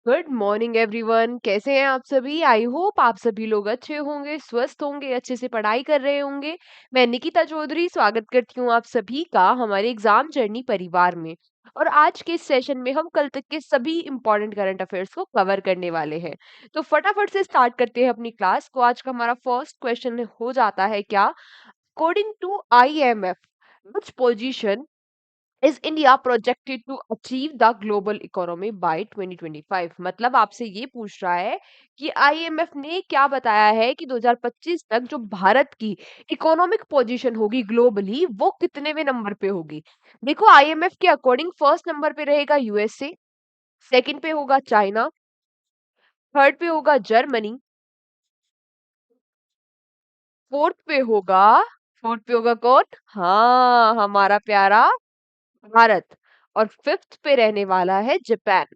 Good morning everyone. कैसे हैं आप सभी? आई होप आप सभी लोग अच्छे होंगे, स्वस्थ होंगे, अच्छे से पढ़ाई कर रहे होंगे। मैं निकिता चौधरी स्वागत करती हूँ आप सभी का हमारे एग्जाम जर्नी परिवार में। और आज के इस सेशन में हम कल तक के सभी इंपॉर्टेंट करंट अफेयर्स को कवर करने वाले हैं। तो फटाफट से स्टार्ट करते हैं अपनी क्लास को। आज का हमारा फर्स्ट क्वेश्चन हो जाता है क्या, according to IMF, which position is India projected to achieve the global economy by 2025? मतलब आपसे ये पूछ रहा है कि आईएमएफ ने क्या बताया है कि 2025 तक जो भारत की इकोनॉमिक पोजीशन होगी ग्लोबली वो कितनेवें नंबर पे होगी। देखो, आईएमएफ के अकॉर्डिंग फर्स्ट नंबर पे रहेगा यूएसए, सेकंड पे होगा चाइना, थर्ड पे होगा जर्मनी, फोर्थ पे होगा फोर्थ पे होगा कौन? हाँ, हमारा प्यारा भारत। और फिफ्थ पे रहने वाला है जापान।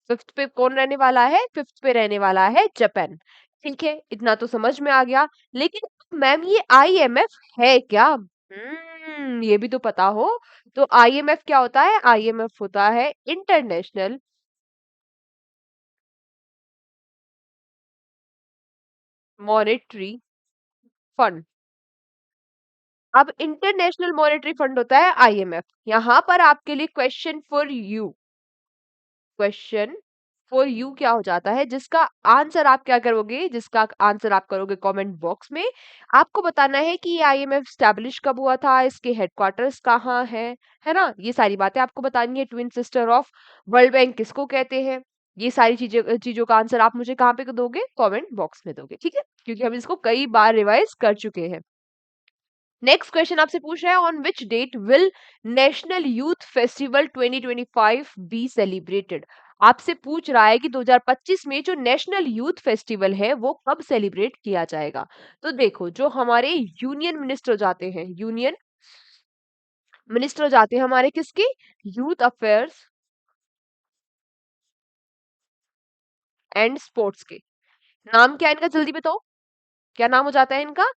फिफ्थ पे कौन रहने वाला है? फिफ्थ पे रहने वाला है जापान। ठीक है, इतना तो समझ में आ गया। लेकिन मैम ये आईएमएफ है क्या? ये भी तो पता हो। तो आईएमएफ क्या होता है? आईएमएफ होता है इंटरनेशनल मॉनेटरी फंड। अब इंटरनेशनल मॉनेटरी फंड होता है आईएमएफ। यहाँ पर आपके लिए क्वेश्चन फॉर यू क्या हो जाता है, जिसका आंसर आप क्या करोगे, जिसका आंसर आप करोगे कमेंट बॉक्स में। आपको बताना है कि ये आईएमएफ स्टैब्लिश कब हुआ था, इसके हेडक्वार्टर्स कहाँ है ना। ये सारी बातें आपको बतानी है। Twin sister of world bank किसको कहते हैं? ये सारी चीजें चीजों का आंसर आप मुझे कहाँ पे दोगे? कमेंट बॉक्स में दोगे, ठीक है, क्योंकि हम इसको कई बार रिवाइज कर चुके हैं। नेक्स्ट क्वेश्चन आपसे पूछ रहा है, on which date will national youth festival 2025 be celebrated? आपसे पूछ रहा है कि 2025 में जो नेशनल यूथ फेस्टिवल है वो कब सेलिब्रेट किया जाएगा। तो देखो, जो हमारे यूनियन मिनिस्टर जाते हैं, यूनियन मिनिस्टर जाते हैं हमारे किसके? यूथ अफेयर्स एंड स्पोर्ट्स के। नाम क्या है इनका, जल्दी बताओ, क्या नाम हो जाता है इनका?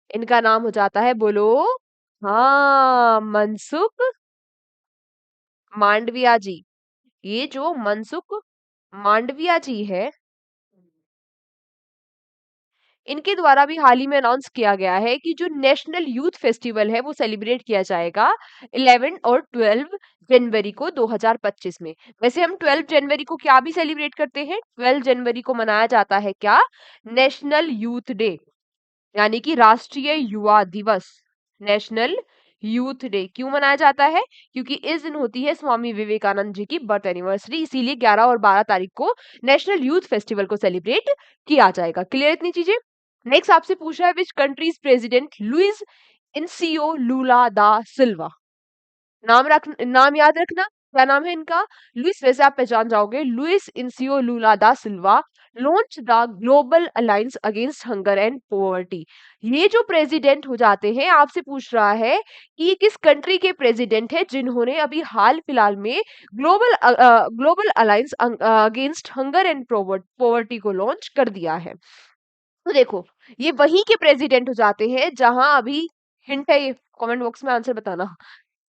इनका नाम हो जाता है, बोलो। हाँ, मनसुख मांडविया जी। ये जो मनसुख मांडविया जी है, इनके द्वारा भी हाल ही में अनाउंस किया गया है कि जो नेशनल यूथ फेस्टिवल है वो सेलिब्रेट किया जाएगा 11 और 12 जनवरी को 2025 में। वैसे हम 12 जनवरी को क्या भी सेलिब्रेट करते हैं? 12 जनवरी को मनाया जाता है क्या? नेशनल यूथ डे, यानी कि राष्ट्रीय युवा दिवस। नेशनल यूथ डे क्यों मनाया जाता है? क्योंकि इस दिन होती है स्वामी विवेकानंद जी की बर्थ एनिवर्सरी, इसीलिए 11 और 12 तारीख को नेशनल यूथ फेस्टिवल को सेलिब्रेट किया जाएगा। क्लियर इतनी चीजें? नेक्स्ट आपसे पूछा है, which countries president Louis Inacio Lula da सिल्वा? नाम याद रखना। क्या नाम है इनका? लुइस, वैसे आप पहचान जाओगे, Louis Inacio Lula da Silva launch the global alliance against hunger and poverty. ये जो प्रेसिडेंट हो जाते हैं, आपसे पूछ रहा है कि ये किस कंट्री के प्रेसिडेंट है जिन्होंने अभी हाल फिलहाल में global alliance against hunger and poverty को लॉन्च कर दिया है। तो देखो, ये वहीं के प्रेसिडेंट हो जाते हैं जहां अभी, हिंट है ये, कमेंट बॉक्स में आंसर बताना।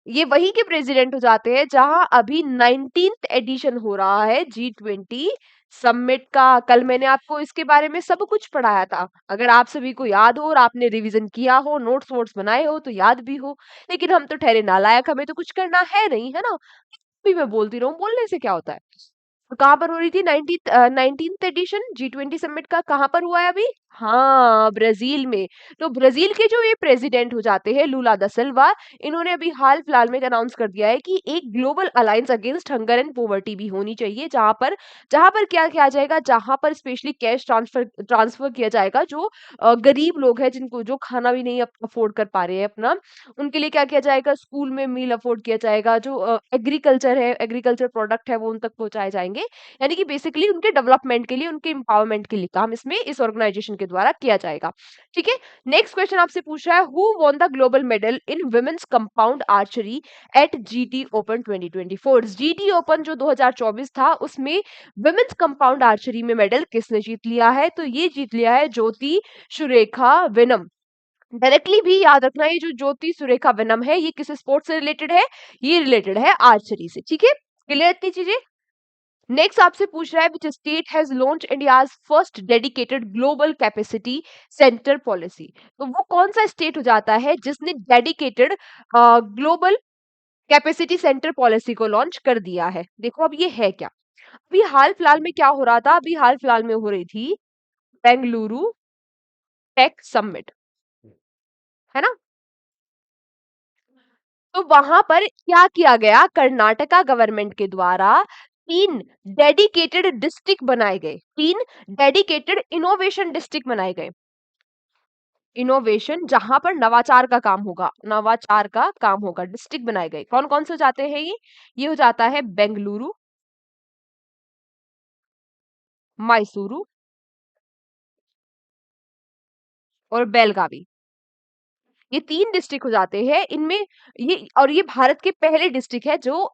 ये वहीं के प्रेसिडेंट हो जाते हैं जहां अभी 19th एडिशन हो रहा है G20 समिट का। कल मैंने आपको इसके बारे में सब कुछ पढ़ाया था। अगर आप सभी को याद हो और आपने रिवीजन किया हो, नोट्स वोट्स बनाए हो तो याद भी हो। लेकिन हम तो ठहरे नालायक, हमें तो कुछ करना है नहीं, है ना। भी मैं बोलती रहूं, बोलने से क्या होता है। तो कहाँ पर हो रही थी 19th एडिशन G20 समिट का? कहाँ पर हुआ है अभी? हाँ, ब्राजील में। तो ब्राजील के जो ये प्रेसिडेंट हो जाते हैं लूला दा सिल्वा, इन्होंने अभी हाल फिलहाल में अनाउंस कर दिया है कि एक global alliance against hunger and poverty भी होनी चाहिए, जहां पर क्या किया जाएगा, जहां पर स्पेशली कैश ट्रांसफर ट्रांसफर किया जाएगा। जो गरीब लोग हैं, जिनको जो खाना भी नहीं अफोर्ड कर पा रहे हैं अपना, उनके लिए क्या किया जाएगा, स्कूल में मील अफोर्ड किया जाएगा। जो एग्रीकल्चर है, एग्रीकल्चर प्रोडक्ट है, वो उन तक पहुंचाए जाएंगे। यानी कि बेसिकली उनके डेवलपमेंट के लिए, उनके एम्पावरमेंट के लिए काम इसमें इस ऑर्गेनाइजेशन के द्वारा किया जाएगा। ठीक है। नेक्स्ट क्वेश्चन आपसे पूछ रहा है, who won the global medal in women's compound archery at GT open 2024? GT open जो 2024 था, उसमें वुमेन्स कंपाउंड आर्चरी में मेडल किसने जीत लिया है? तो ये जीत लिया है ज्योति सुरेखा वेनम। डायरेक्टली भी याद रखना, ये जो ज्योति सुरेखा वेनम है, ये किस स्पोर्ट से रिलेटेड है? ये रिलेटेड है आर्चरी से। ठीक है, क्लियर इतनी चीजें? नेक्स्ट आपसे पूछ रहा है which state has launch India's first dedicated global capacity centre policy. तो वो कौन सा स्टेट हो जाता है जिसने dedicated global capacity centre policy को लॉन्च कर दिया है। देखो अब ये है क्या। अभी हाल फिलहाल में क्या हो रहा था, अभी हाल फिलहाल में हो रही थी बेंगलुरु टेक समिट, है ना। तो वहां पर क्या किया गया, कर्नाटका गवर्नमेंट के द्वारा तीन डेडिकेटेड डिस्ट्रिक्ट बनाए गए, तीन डेडिकेटेड इनोवेशन डिस्ट्रिक्ट बनाए गए। इनोवेशन जहां पर नवाचार का काम होगा, नवाचार का काम होगा, डिस्ट्रिक्ट बनाए गए। कौन कौन से हो जाते हैं ये हो जाता है बेंगलुरु, मैसूरू और बेलगावी। ये तीन डिस्ट्रिक्ट हो जाते हैं इनमें। ये और ये भारत के पहले डिस्ट्रिक्ट है जो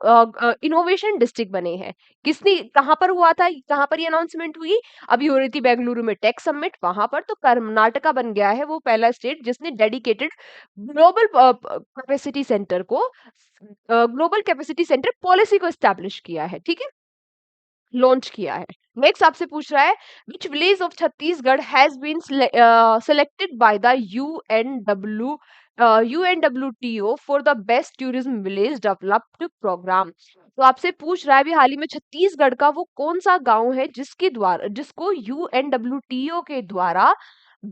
इनोवेशन डिस्ट्रिक्ट बने हैं। किसने, कहां पर हुआ था, कहां पर ये अनाउंसमेंट हुई, अभी हो रही थी बेंगलुरु में टेक समिट वहां पर। तो कर्नाटका बन गया है वो पहला स्टेट जिसने डेडिकेटेड ग्लोबल कैपेसिटी सेंटर को, ग्लोबल कैपेसिटी सेंटर पॉलिसी को एस्टैब्लिश किया है, ठीक है, लॉन्च किया है। नेक्स्ट आपसे पूछ रहा है which village of Chhattisgarh has been selected by the UNWTO for the best tourism village developed program. तो आपसे पूछ रहा है अभी हाल ही में छत्तीसगढ़ का वो कौन सा गांव है जिसके द्वारा, जिसको UNWTO के द्वारा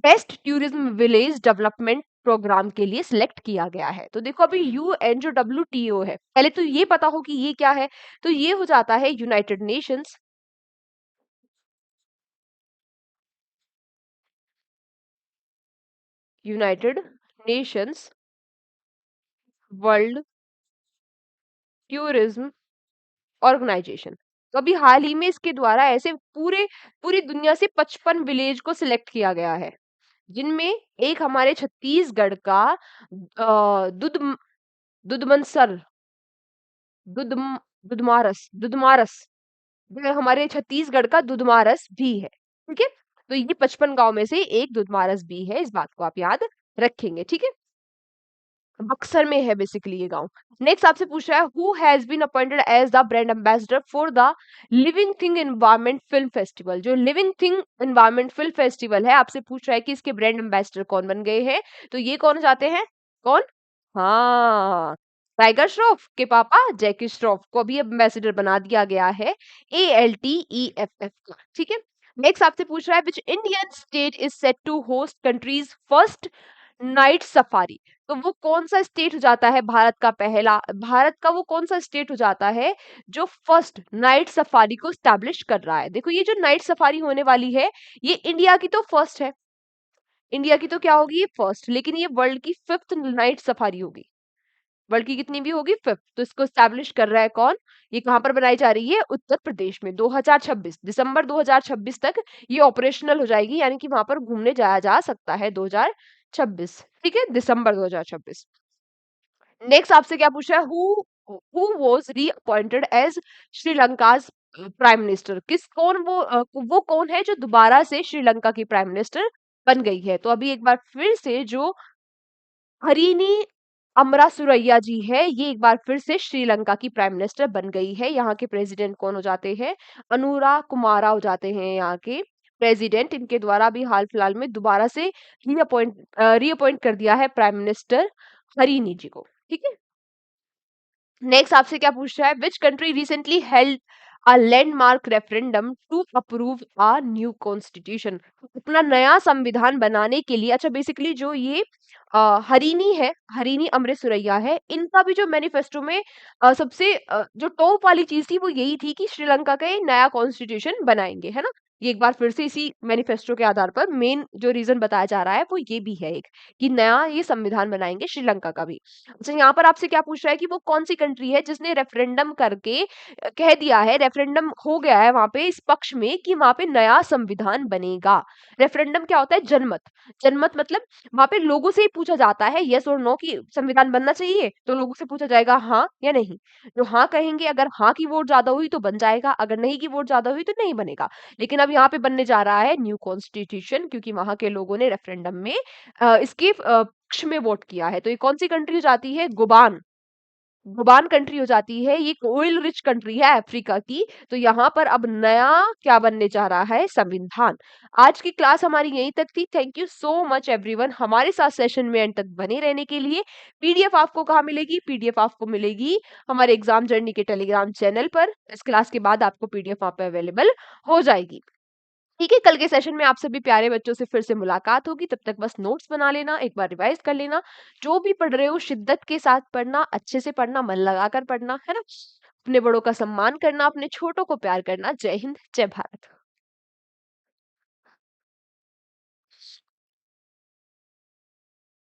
best tourism village development programme के लिए सिलेक्ट किया गया है। तो देखो अभी यूएन जो WTO है, पहले तो ये पता हो कि ये क्या है। तो ये हो जाता है United Nations, United Nations World Tourism Organisation. तो अभी हाल ही में इसके द्वारा ऐसे पूरे पूरी दुनिया से 55 विलेज को सिलेक्ट किया गया है, जिनमें एक हमारे छत्तीसगढ़ का दुध दुधमनसर दुधम दुधमारस जो हमारे छत्तीसगढ़ का दुधमारस भी है, ठीक है। तो ये 55 गांव में से एक दुधमारस भी है, इस बात को आप याद रखेंगे, ठीक है। बक्सर में है बेसिकली ये गांव। नेक्स्ट आपसे पूछ रहा है who has been appointed as the brand ambassador for the living thing environment film festival. जो living thing environment film festival है, आपसे पूछ रहा है कि इसके ब्रांड एम्बेसडर कौन बन गए हैं। तो ये कौन जाते हैं, कौन, हाँ, टाइगर श्रॉफ के पापा जैकी श्रॉफ को भी एम्बेसडर बना दिया गया है ALTEFF का, ठीक है। नेक्स्ट आपसे पूछ रहा है which Indian state is set to host country's first night safari. तो वो कौन सा स्टेट हो जाता है भारत का पहला, भारत का वो कौन सा स्टेट हो जाता है जो फर्स्ट नाइट सफारी को स्टैब्लिश कर रहा है। देखो ये जो नाइट सफारी होने वाली है, ये इंडिया की तो फर्स्ट है, इंडिया की तो क्या होगी, ये फर्स्ट, लेकिन ये वर्ल्ड की फिफ्थ नाइट सफारी होगी। वर्ल्ड की कितनी भी होगी, फिफ्थ। तो इसको स्टैब्लिश कर रहा है कौन, ये कहां पर बनाई जा रही है, उत्तर प्रदेश में। 2026 दिसंबर 2026 तक ये ऑपरेशनल हो जाएगी, यानी कि वहां पर घूमने जाया जा सकता है 2026, ठीक है, दिसंबर 2026। नेक्स्ट आपसे क्या पूछा है who was reappointed as Sri Lanka's prime minister. किस कौन वो कौन है जो दोबारा से श्रीलंका की प्राइम मिनिस्टर बन गई है। तो अभी एक बार फिर से जो हरीनी अमरासुरैया जी है, ये एक बार फिर से श्रीलंका की प्राइम मिनिस्टर बन गई है। यहाँ के प्रेसिडेंट कौन हो जाते हैं, अनुरा कुमारा हो जाते हैं यहाँ के प्रेसिडेंट। इनके द्वारा भी हाल फिलहाल में दोबारा से रीअपॉइंट कर दिया है प्राइम मिनिस्टर हरीनी जी को, ठीक है। नेक्स्ट आपसे क्या पूछ रहा है which country recently held a landmark referendum to approve a new constitution. अपना नया संविधान बनाने के लिए, अच्छा बेसिकली जो ये हरीनी है, हरीनी अमृत सुरैया है, इनका भी जो मैनिफेस्टो में सबसे जो टॉप वाली चीज थी वो यही थी कि श्रीलंका का एक नया कॉन्स्टिट्यूशन बनाएंगे, है ना। ये एक बार फिर से इसी मैनिफेस्टो के आधार पर मेन जो रीजन बताया जा रहा है वो ये भी है एक, कि नया ये संविधान बनाएंगे श्रीलंका का भी। अच्छा यहाँ पर आपसे क्या पूछ रहा है कि वो कौन सी कंट्री है जिसने रेफरेंडम करके कह दिया है, रेफरेंडम हो गया है वहां पे इस पक्ष में कि वहां पे नया संविधान बनेगा। रेफरेंडम क्या होता है, जनमत। जनमत मतलब वहां पे लोगों से ही पूछा जाता है यस और नो कि संविधान बनना चाहिए, तो लोगों से पूछा जाएगा हाँ या नहीं। जो हाँ कहेंगे, अगर हाँ की वोट ज्यादा हुई तो बन जाएगा, अगर नहीं की वोट ज्यादा हुई तो नहीं बनेगा। लेकिन अब यहाँ पे बनने जा रहा है न्यू कॉन्स्टिट्यूशन, क्योंकि वहां के लोगों ने रेफरेंडम में इसके पक्ष में वोट किया है। तो ये कौन सी कंट्री जाती है, गुबान, डुबान कंट्री हो जाती है, ये एक ऑयल रिच कंट्री है अफ्रीका की, तो यहाँ पर अब नया क्या बनने जा रहा है? संविधान। आज की क्लास हमारी यहीं तक थी। Thank you so much everyone हमारे साथ सेशन में एंड तक बने रहने के लिए। पीडीएफ आपको कहाँ मिलेगी? पीडीएफ आपको मिलेगी हमारे एग्ज़ाम जर्नी के टेलीग्राम चैनल पर। इस क्लास के बाद आपको पीडीएफ वहाँ पे अवेलेबल हो जाएगी। ठीक है, कल के सेशन में आप सभी प्यारे बच्चों से फिर से मुलाकात होगी, तब तक बस नोट्स बना लेना, एक बार रिवाइज़ कर लेना। जो भी पढ़ रहे हो शिद्दत के साथ पढ़ना, अच्छे से पढ़ना, मन लगाकर पढ़ना, है ना? अपने बड़ों का सम्मान करना, अपने छोटों को प्यार करना। जय हिंद, जय भारत।